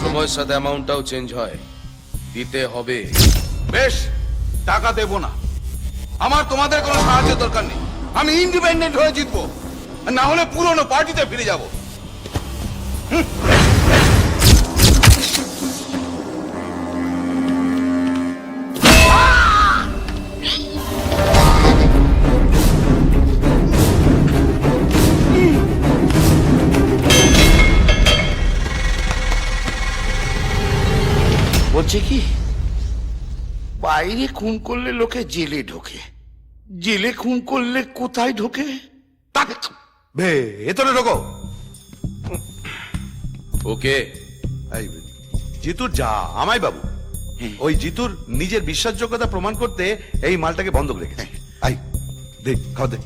সময়ের সাথে অ্যামাউন্টটাও চেঞ্জ হয়, দিতে হবে। বেশ, টাকা দেব না। আমার তোমাদের কোনো সাহায্যের দরকার নেই। আমি ইন্ডিপেন্ডেন্ট হয়ে জিতবো, আর না হলে পুরনো পার্টিতে ফিরে যাব। বলছে কি, বাইরে খুন করলে লোকে জেলে ঢোকে, জেলে খুন করলে কোথায় ঢোকে? ভেতরে ঢোকো। ওকে, এই, জিতুর যা আমাই বাবু, ওই জিতুর নিজের বিশ্বাসযোগ্যতা প্রমাণ করতে এই মালটাকে বন্ধক রেখেছে। আই দে, খাওয়া দে।